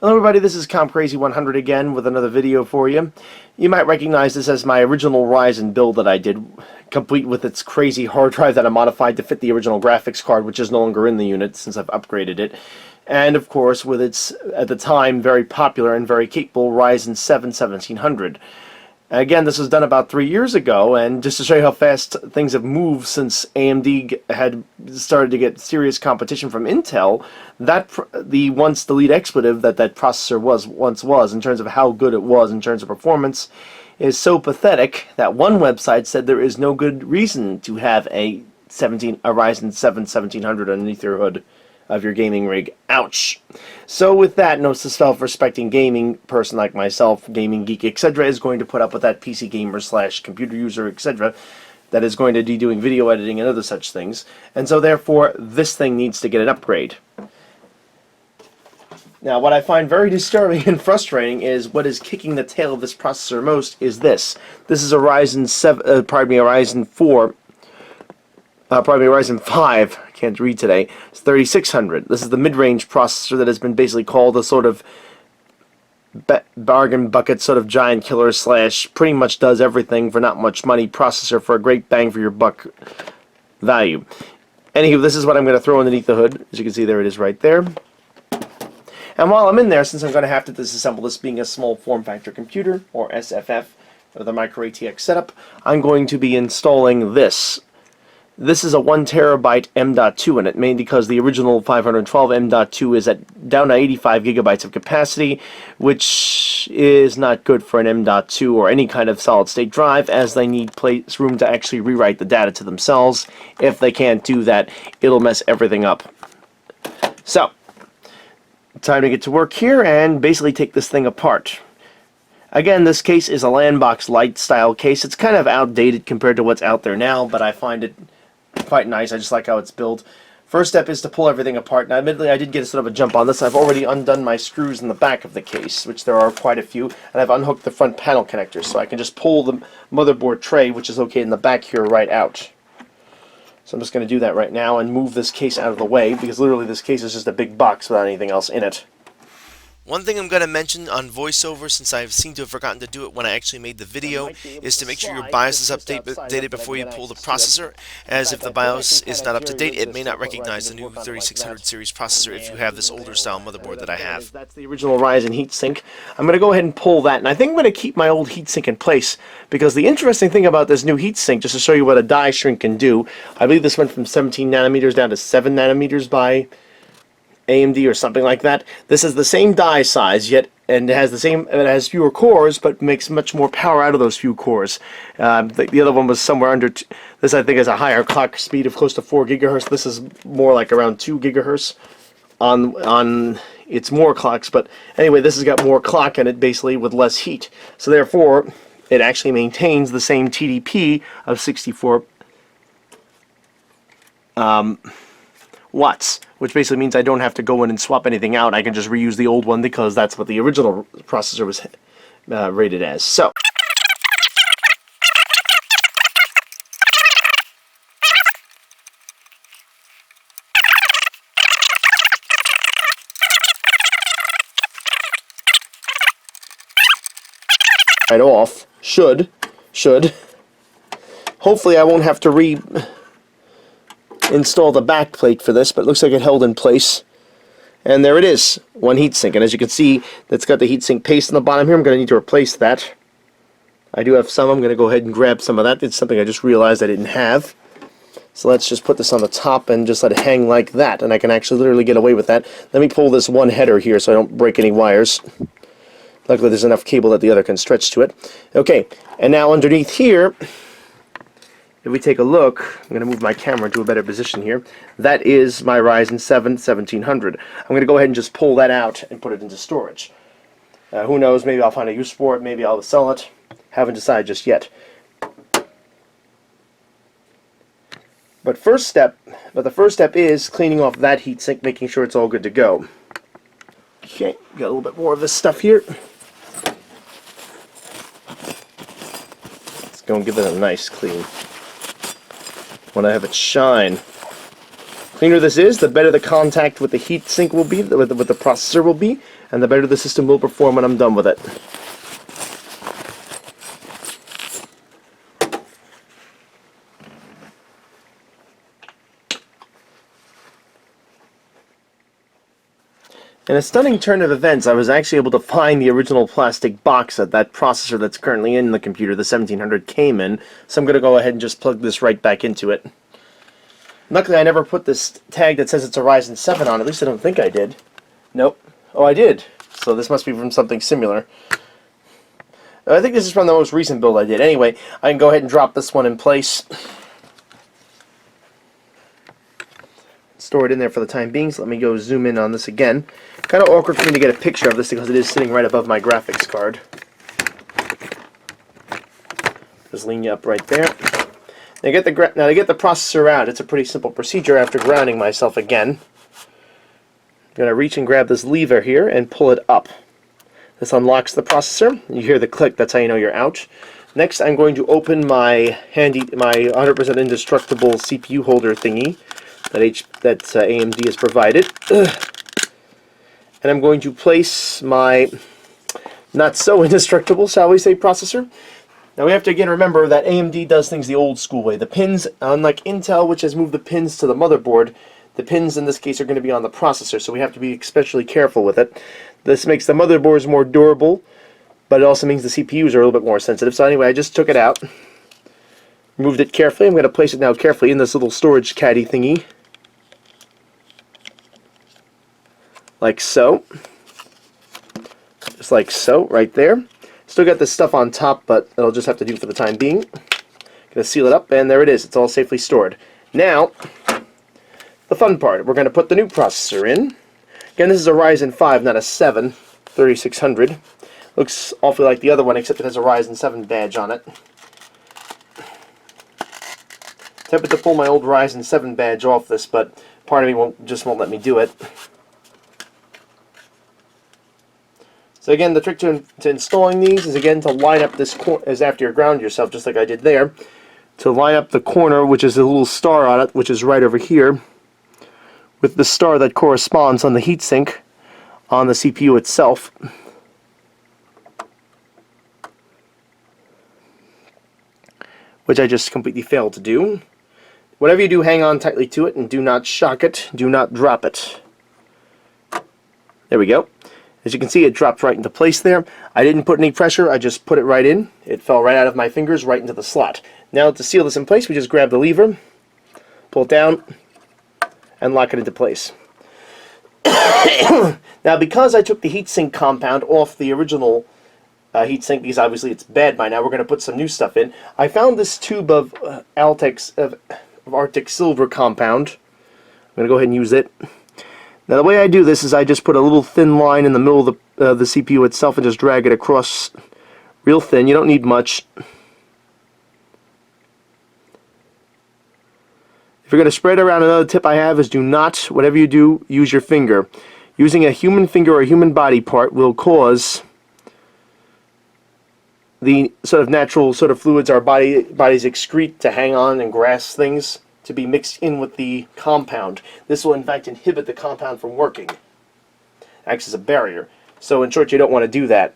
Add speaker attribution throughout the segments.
Speaker 1: Hello everybody, this is CompCrazy100 again with another video for you. You might recognize this as my original Ryzen build that I did, complete with its crazy hard drive that I modified to fit the original graphics card, which is no longer in the unit since I've upgraded it. And of course with its, at the time, very popular and very capable Ryzen 7 1700. Again, this was done about 3 years ago, and just to show you how fast things have moved since AMD had started to get serious competition from Intel, the once delete expletive that processor once was in terms of how good it was in terms of performance is so pathetic that one website said there is no good reason to have a Ryzen 7 1700 underneath your hood of your gaming rig. Ouch. So with that, no self-respecting gaming person like myself, gaming geek, etc., is going to put up with that PC gamer / computer user, etc., that is going to be doing video editing and other such things. And so therefore, this thing needs to get an upgrade. Now, what I find very disturbing and frustrating is what is kicking the tail of this processor most is this. This is a Ryzen 4. Probably Ryzen 5, I can't read today, it's 3600. This is the mid-range processor that has been basically called a sort of bargain bucket, sort of giant killer / pretty much does everything for not much money processor for a great bang for your buck value. Anywho, this is what I'm going to throw underneath the hood. As you can see, there it is right there. And while I'm in there, since I'm going to have to disassemble this being a small form factor computer, or SFF, or the micro ATX setup, I'm going to be installing this. This is a 1 terabyte M.2 in it, mainly because the original 512 M.2 is down to 85 gigabytes of capacity, which is not good for an M.2 or any kind of solid-state drive, as they need room to actually rewrite the data to themselves. If they can't do that, it'll mess everything up. So, time to get to work here and basically take this thing apart. Again, this case is a Landbox Lite style case. It's kind of outdated compared to what's out there now, but I find it quite nice. I just like how it's built. First step is to pull everything apart. Now, admittedly, I did get a sort of a jump on this. I've already undone my screws in the back of the case, which there are quite a few, and I've unhooked the front panel connectors, so I can just pull the motherboard tray, which is located in the back here, right out. So I'm just going to do that right now and move this case out of the way, because literally this case is just a big box without anything else in it.
Speaker 2: One thing I'm going to mention on voiceover, since I seem to have forgotten to do it when I actually made the video, is to make sure your BIOS is updated before you pull the processor, as if the BIOS is not up to date, it may not recognize the new 3600 series processor if you have this older style motherboard that I have.
Speaker 1: That's the original Ryzen heatsink. I'm going to go ahead and pull that, and I think I'm going to keep my old heatsink in place, because the interesting thing about this new heatsink, just to show you what a die shrink can do, I believe this went from 17 nanometers down to 7 nanometers by AMD or something like that. This is the same die size, yet and it has fewer cores, but makes much more power out of those few cores. The other one was somewhere under. This I think is a higher clock speed of close to 4 gigahertz. This is more like around 2 gigahertz on its more clocks. But anyway, this has got more clock in it, basically with less heat. So therefore, it actually maintains the same TDP of 64 watts, which basically means I don't have to go in and swap anything out. I can just reuse the old one because that's what the original processor was rated as. So, right off. Should. Hopefully I won't have to install the back plate for this, but it looks like it held in place. And there it is, one heatsink. And as you can see, that's got the heatsink paste on the bottom here. I'm going to need to replace that. I do have some. I'm going to go ahead and grab some of that. It's something I just realized I didn't have. So let's just put this on the top and just let it hang like that. And I can actually literally get away with that. Let me pull this one header here so I don't break any wires. Luckily there's enough cable that the other can stretch to it. Okay, and now underneath here, if we take a look, I'm going to move my camera to a better position here. That is my Ryzen 7 1700. I'm going to go ahead and just pull that out and put it into storage. Who knows, maybe I'll find a use for it, maybe I'll sell it. Haven't decided just yet. But the first step is cleaning off that heatsink, making sure it's all good to go. Okay, got a little bit more of this stuff here. Let's go and give it a nice clean. Want to have it shine. cleaner this is, the better the contact with the heatsink will be, with the processor will be, and the better the system will perform when I'm done with it. In a stunning turn of events, I was actually able to find the original plastic box that processor that's currently in the computer, the 1700, came in, so I'm going to go ahead and just plug this right back into it. Luckily, I never put this tag that says it's a Ryzen 7 on, at least I don't think I did. Nope. Oh, I did. So this must be from something similar. I think this is from the most recent build I did. Anyway, I can go ahead and drop this one in place. Store it in there for the time being, so let me go zoom in on this again. Kind of awkward for me to get a picture of this because it is sitting right above my graphics card. Just lean you up right there. Now to get the processor out, it's a pretty simple procedure after grounding myself again. I'm going to reach and grab this lever here and pull it up. This unlocks the processor. You hear the click, that's how you know you're out. Next, I'm going to open my 100% indestructible CPU holder thingy that AMD has provided. And I'm going to place my not so indestructible, shall we say, processor. Now we have to again remember that AMD does things the old school way. The pins, unlike Intel, which has moved the pins to the motherboard, the pins in this case are going to be on the processor, so we have to be especially careful with it. This makes the motherboards more durable, but it also means the CPUs are a little bit more sensitive. So anyway, I just took it out, moved it carefully. I'm going to place it now carefully in this little storage caddy thingy. Like so. Just like so, right there. Still got this stuff on top, but it'll just have to do for the time being. Gonna seal it up, and there it is. It's all safely stored. Now, the fun part. We're gonna put the new processor in. Again, this is a Ryzen 5, not a 7, 3600. Looks awfully like the other one, except it has a Ryzen 7 badge on it. Tempted to pull my old Ryzen 7 badge off this, but part of me just won't let me do it. So again, the trick to installing these is again to line up this corner, is after you ground yourself, just like I did there, to line up the corner, which is a little star on it, which is right over here, with the star that corresponds on the heatsink on the CPU itself. Which I just completely failed to do. Whatever you do, hang on tightly to it and do not shock it, do not drop it. There we go. As you can see, it dropped right into place there. I didn't put any pressure, I just put it right in. It fell right out of my fingers, right into the slot. Now to seal this in place, we just grab the lever, pull it down, and lock it into place. Now because I took the heatsink compound off the original heatsink, because obviously it's bad by now, we're going to put some new stuff in. I found this tube of Arctic Silver compound. I'm going to go ahead and use it. Now the way I do this is I just put a little thin line in the middle of the CPU itself and just drag it across real thin. You don't need much. If you're going to spread around, another tip I have is do not, whatever you do, use your finger. Using a human finger or a human body part will cause the sort of natural sort of fluids our bodies excrete to hang on and grasp things to be mixed in with the compound. This will in fact inhibit the compound from working. Acts as a barrier. So in short, you don't want to do that.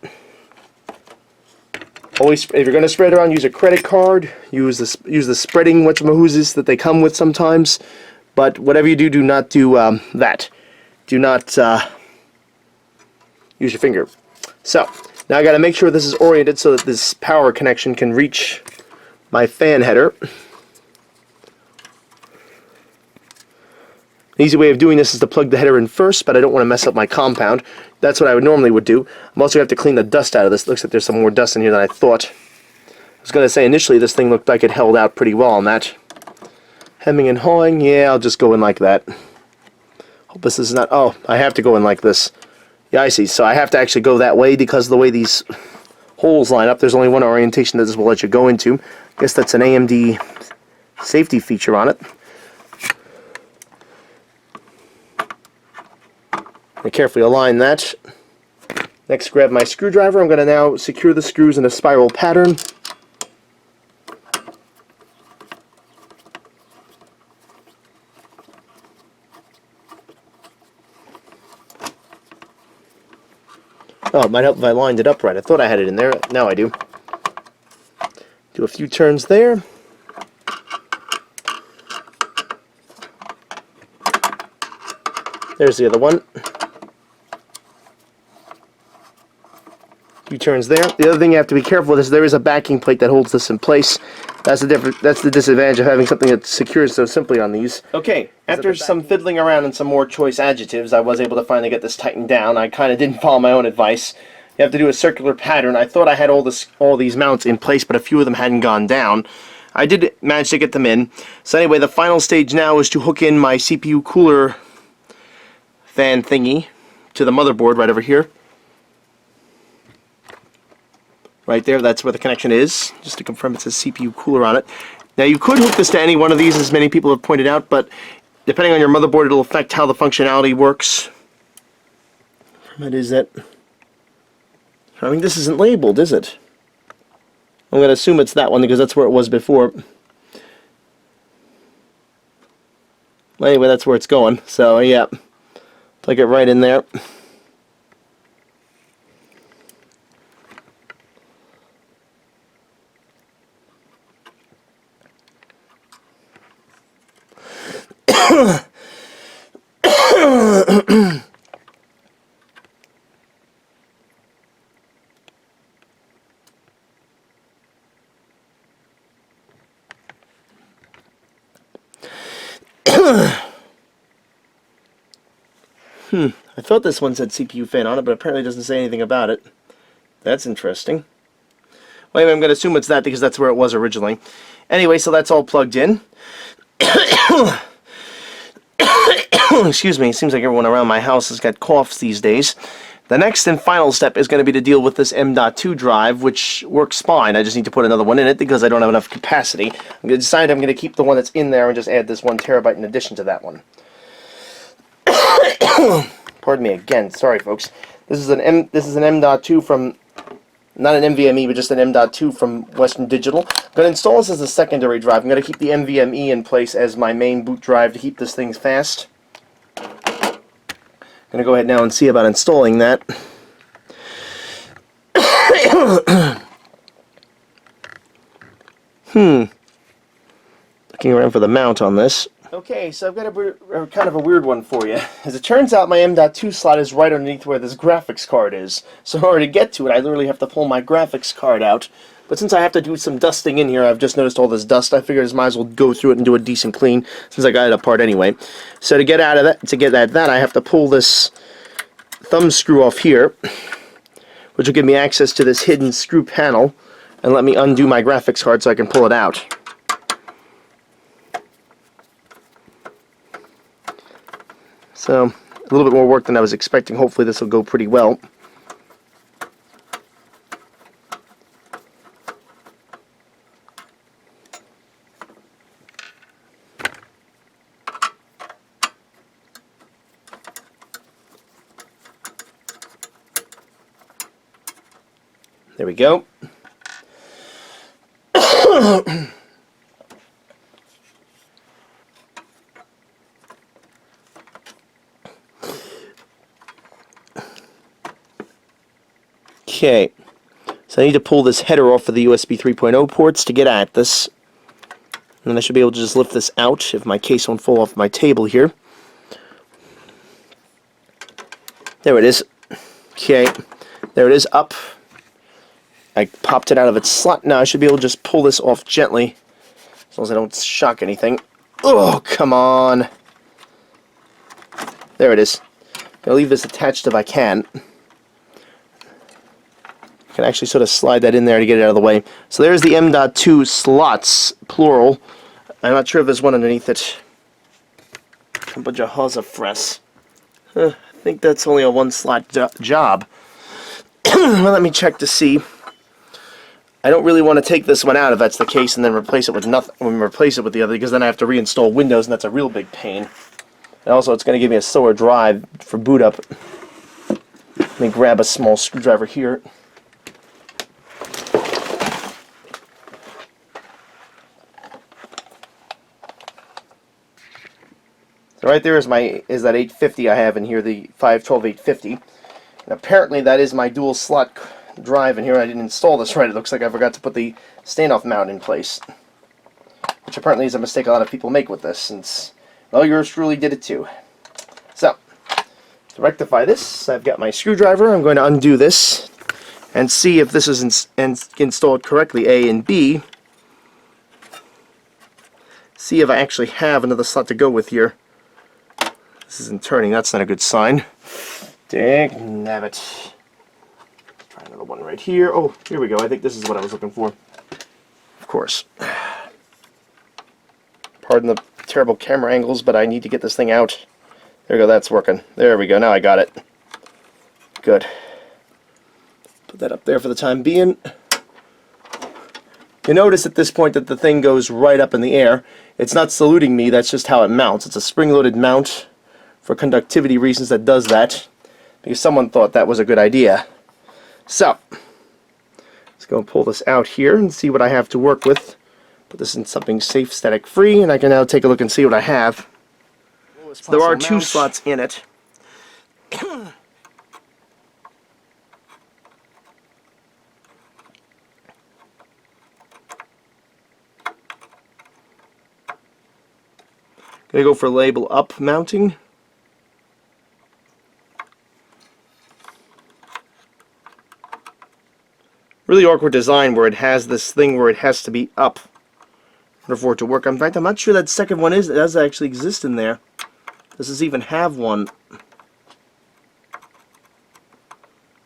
Speaker 1: Always, if you're going to spread around, use a credit card. Use the spreading whatchamahoozes that they come with sometimes. But whatever you do, do not do that. Do not use your finger. So now I got to make sure this is oriented so that this power connection can reach my fan header. An easy way of doing this is to plug the header in first, but I don't want to mess up my compound. That's what I normally would do. I'm also going to have to clean the dust out of this. It looks like there's some more dust in here than I thought. I was going to say initially this thing looked like it held out pretty well on that. Hemming and hawing, yeah, I'll just go in like that. Hope this is not, oh, I have to go in like this. Yeah, I see. So I have to actually go that way because of the way these holes line up. There's only one orientation that this will let you go into. I guess that's an AMD safety feature on it. I carefully align that. Next, grab my screwdriver. I'm going to now secure the screws in a spiral pattern. Oh, it might help if I lined it up right. I thought I had it in there. Now I do. Do a few turns there. There's the other one. Few turns there. The other thing you have to be careful with is there is a backing plate that holds this in place. That's the disadvantage of having something that secures so simply on these. Okay, after some fiddling around and some more choice adjectives, I was able to finally get this tightened down. I kind of didn't follow my own advice. You have to do a circular pattern. I thought I had all these mounts in place, but a few of them hadn't gone down. I did manage to get them in. So anyway, the final stage now is to hook in my CPU cooler fan thingy to the motherboard right over here. Right there, that's where the connection is. Just to confirm, it says CPU cooler on it. Now you could hook this to any one of these, as many people have pointed out, but depending on your motherboard, it'll affect how the functionality works. What is that? I mean, this isn't labeled, is it? I'm going to assume it's that one because that's where it was before. Well, anyway, that's where it's going. So, yeah. Plug it right in there. I thought this one said CPU fan on it, but apparently it doesn't say anything about it. That's interesting. Well, anyway, I'm going to assume it's that because that's where it was originally. Anyway, so that's all plugged in. Excuse me, it seems like everyone around my house has got coughs these days. The next and final step is going to be to deal with this M.2 drive, which works fine. I just need to put another one in it because I don't have enough capacity. I'm going to decide I'm going to keep the one that's in there and just add this 1 terabyte in addition to that one. Pardon me again. Sorry, folks. This is an M.2 from, not an NVMe, but just an M.2 from Western Digital. I'm going to install this as a secondary drive. I'm going to keep the NVMe in place as my main boot drive to keep this thing fast. I'm going to go ahead now and see about installing that. Looking around for the mount on this. Okay, so I've got a kind of a weird one for you. As it turns out, my M.2 slot is right underneath where this graphics card is. So in order to get to it, I literally have to pull my graphics card out. But since I have to do some dusting in here, I've just noticed all this dust, I figured I might as well go through it and do a decent clean, since I got it apart anyway. So to get out of that, I have to pull this thumb screw off here, which will give me access to this hidden screw panel, and let me undo my graphics card so I can pull it out. So, a little bit more work than I was expecting. Hopefully this will go pretty well. There we go. Okay, so I need to pull this header off of the USB 3.0 ports to get at this. And then I should be able to just lift this out if my case won't fall off my table here. There it is. Okay, there it is, up. I popped it out of its slot. Now I should be able to just pull this off gently, as long as I don't shock anything. Oh, come on. There it is. I'll leave this attached if I can. I can actually sort of slide that in there to get it out of the way. So there's the M.2 slots, plural. I'm not sure if there's one underneath it. A bunch of Hausafress. I think that's only a one slot job. Well, let me check to see. I don't really want to take this one out if that's the case and then replace it with nothing. Replace it with the other, because then I have to reinstall Windows and that's a real big pain. And also it's going to give me a slower drive for boot up. Let me grab a small screwdriver here. So right there is that 850 I have in here, the 512 850. And apparently that is my dual slot drive in here. I didn't install this right. It looks like I forgot to put the standoff mount in place, which apparently is a mistake a lot of people make with this, since, well, yours truly did it too. So, to rectify this, I've got my screwdriver. I'm going to undo this and see if this is installed correctly, A and B. See if I actually have another slot to go with here. This isn't turning. That's not a good sign. Dagnabbit. Try another one right here. Oh, here we go. I think this is what I was looking for. Of course. Pardon the terrible camera angles, but I need to get this thing out. There we go. That's working. There we go. Now I got it. Good. Put that up there for the time being. You notice at this point that the thing goes right up in the air. It's not saluting me. That's just how it mounts. It's a spring-loaded mount for conductivity reasons that does that, because someone thought that was a good idea. So, let's go and pull this out here and see what I have to work with. Put this in something safe, static free, and I can now take a look and see what I have. So there are two slots in it. Gonna go for label up mounting. Really awkward design where it has this thing where it has to be up in order for it to work. In fact, I'm not sure that second one does actually exist in there. Does this even have one?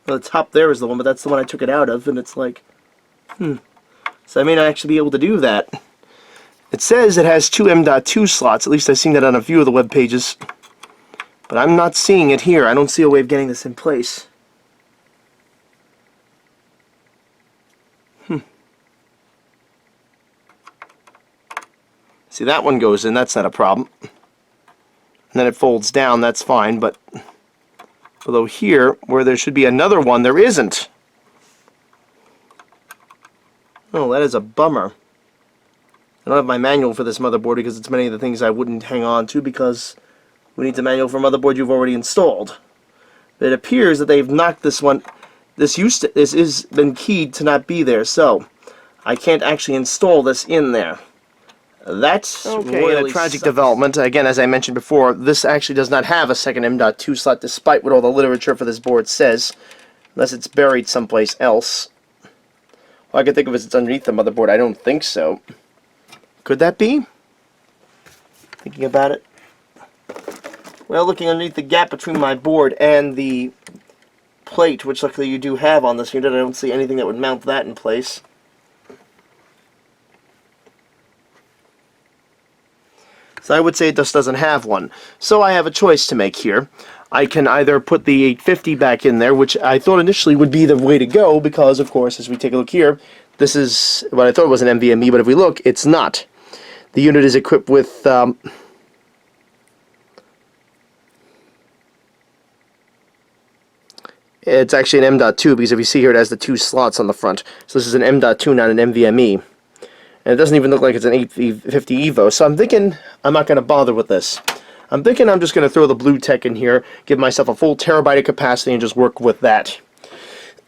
Speaker 1: Well, the top there is the one, but that's the one I took it out of, and it's like, So I may not actually be able to do that. It says it has two M.2 slots. At least I've seen that on a few of the web pages. But I'm not seeing it here. I don't see a way of getting this in place. See, that one goes in. That's not a problem. And then it folds down. That's fine. But although here, where there should be another one, there isn't. Oh, that is a bummer. I don't have my manual for this motherboard because it's many of the things I wouldn't hang on to because we need the manual for a motherboard you've already installed. But it appears that they've knocked this one. This is been keyed to not be there, so I can't actually install this in there. That's okay, really a tragic development. Again, as I mentioned before, this actually does not have a second M.2 slot, despite what all the literature for this board says, unless it's buried someplace else. All I can think of is it's underneath the motherboard. I don't think so. Could that be? Thinking about it. Well, looking underneath the gap between my board and the plate, which luckily you do have on this unit, I don't see anything that would mount that in place. So I would say it just doesn't have one. So I have a choice to make here. I can either put the 850 back in there, which I thought initially would be the way to go, because, of course, as we take a look here, this is what I thought was an NVMe, but if we look, it's not. The unit is equipped with it's actually an M.2, because if you see here, it has the two slots on the front. So this is an M.2, not an NVMe. And it doesn't even look like it's an 850 Evo. So I'm thinking I'm not going to bother with this. I'm thinking I'm just going to throw the Blue Tech in here, give myself a full terabyte of capacity, and just work with that.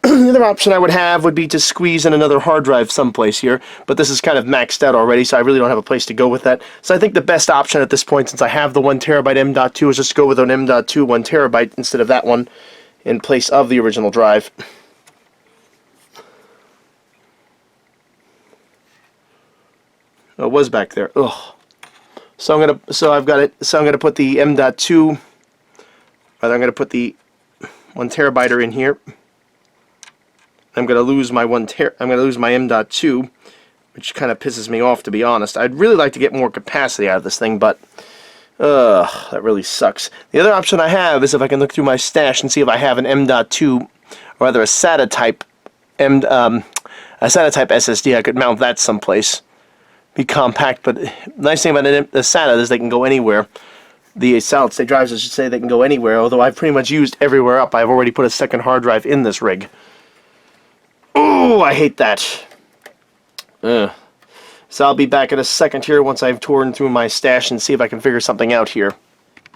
Speaker 1: The other option I would have would be to squeeze in another hard drive someplace here, but this is kind of maxed out already, so I really don't have a place to go with that. So I think the best option at this point, since I have the 1 terabyte M.2, is just go with an M.2 1 terabyte instead of that one in place of the original drive. Oh, it was back there. Ugh. So I'm gonna put the M.2, rather I'm gonna put the 1 terabyte in here. I'm gonna lose my M.2, which kind of pisses me off, to be honest. I'd really like to get more capacity out of this thing, but that really sucks. The other option I have is if I can look through my stash and see if I have an M.2, or rather a SATA type SSD. I could mount that someplace. Be compact, but the nice thing about the SATA is they can go anywhere. The solid state drives, I should say, they can go anywhere, although I've pretty much used everywhere up. I've already put a second hard drive in this rig. Oh, I hate that. So I'll be back in a second here once I've torn through my stash and see if I can figure something out here.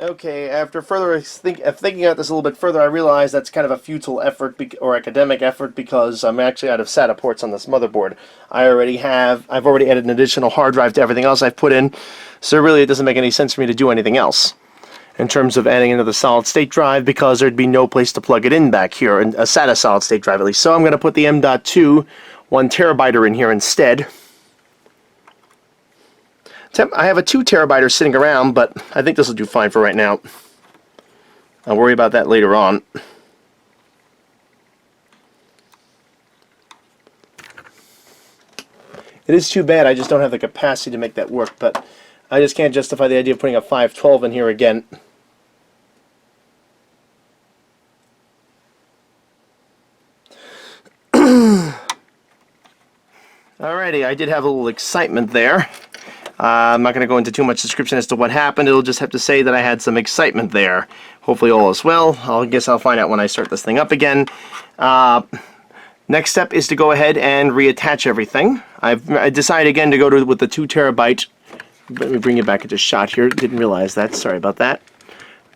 Speaker 1: Okay, after thinking about this a little bit further, I realized that's kind of a futile effort or academic effort because I'm actually out of SATA ports on this motherboard. I've already added an additional hard drive to everything else I've put in, so really it doesn't make any sense for me to do anything else in terms of adding another solid state drive because there'd be no place to plug it in back here, a SATA solid state drive at least. So I'm going to put the M.2 1TB in here instead. I have a 2TB sitting around, but I think this will do fine for right now. I'll worry about that later on. It is too bad I just don't have the capacity to make that work, but I just can't justify the idea of putting a 512 in here again. Alrighty, I did have a little excitement there. I'm not going to go into too much description as to what happened. It'll just have to say that I had some excitement there. Hopefully all is well. I guess I'll find out when I start this thing up again. Next step is to go ahead and reattach everything. I decided again to go with the 2TB. Let me bring you back into shot here. Didn't realize that. Sorry about that.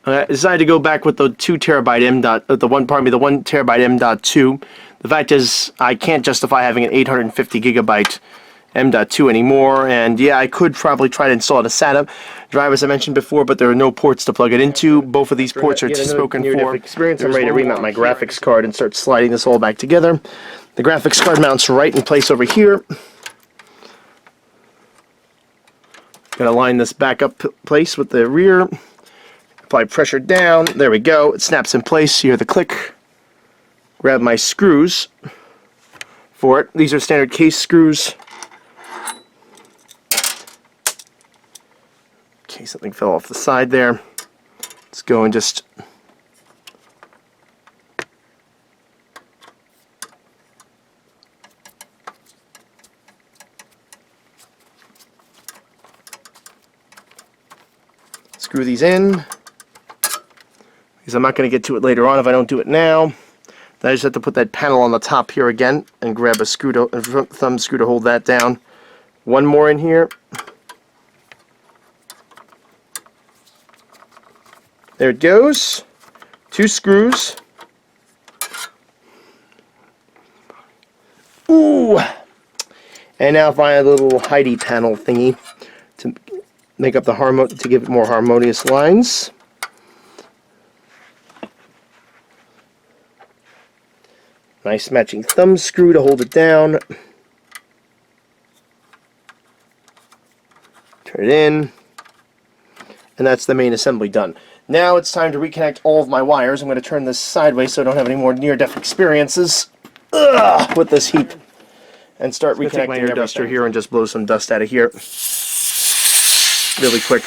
Speaker 1: I decided to go back with the 2TB the 1TB M.2. The fact is, I can't justify having an 850GB M.2 anymore, and yeah, I could probably try to install it a SATA drive as I mentioned before, but there are no ports to plug it into. Both of these ports are spoken for. Experience. I'm ready to remount my graphics card and start sliding this all back together. The graphics card mounts right in place over here. Gonna line this back up place with the rear. Apply pressure down. There we go. It snaps in place. You hear the click. Grab my screws for it. These are standard case screws. Okay, something fell off the side there. Let's go and just screw these in, because I'm not going to get to it later on if I don't do it now. Then I just have to put that panel on the top here again and grab a thumb screw to hold that down. One more in here. There it goes. 2 screws. Ooh! And now find a little Heidi panel thingy to make up to give it more harmonious lines. Nice matching thumb screw to hold it down. Turn it in. And that's the main assembly done. Now it's time to reconnect all of my wires. I'm going to turn this sideways so I don't have any more near-death experiences with this heap. And start reconnecting everything. Take my air duster here and just blow some dust out of here. Really quick.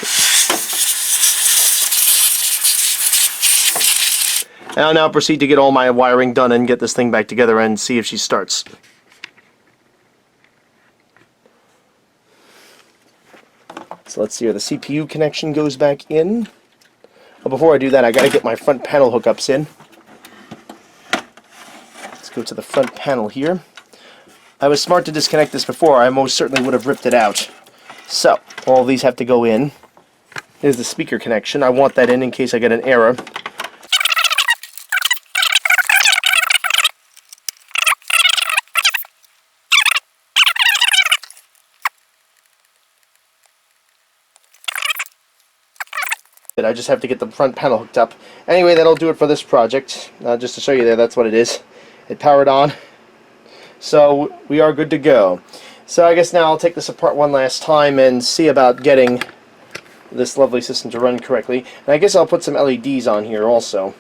Speaker 1: And I'll now proceed to get all my wiring done and get this thing back together and see if she starts. So let's see where the CPU connection goes back in. But before I do that, I gotta get my front panel hookups in. Let's go to the front panel here. I was smart to disconnect this before. I most certainly would have ripped it out. So, all these have to go in. Here's the speaker connection. I want that in case I get an error. I just have to get the front panel hooked up. Anyway, that'll do it for this project. Just to show you there, that's what it is. It powered on. So we are good to go. So I guess now I'll take this apart one last time and see about getting this lovely system to run correctly. And I guess I'll put some LEDs on here also.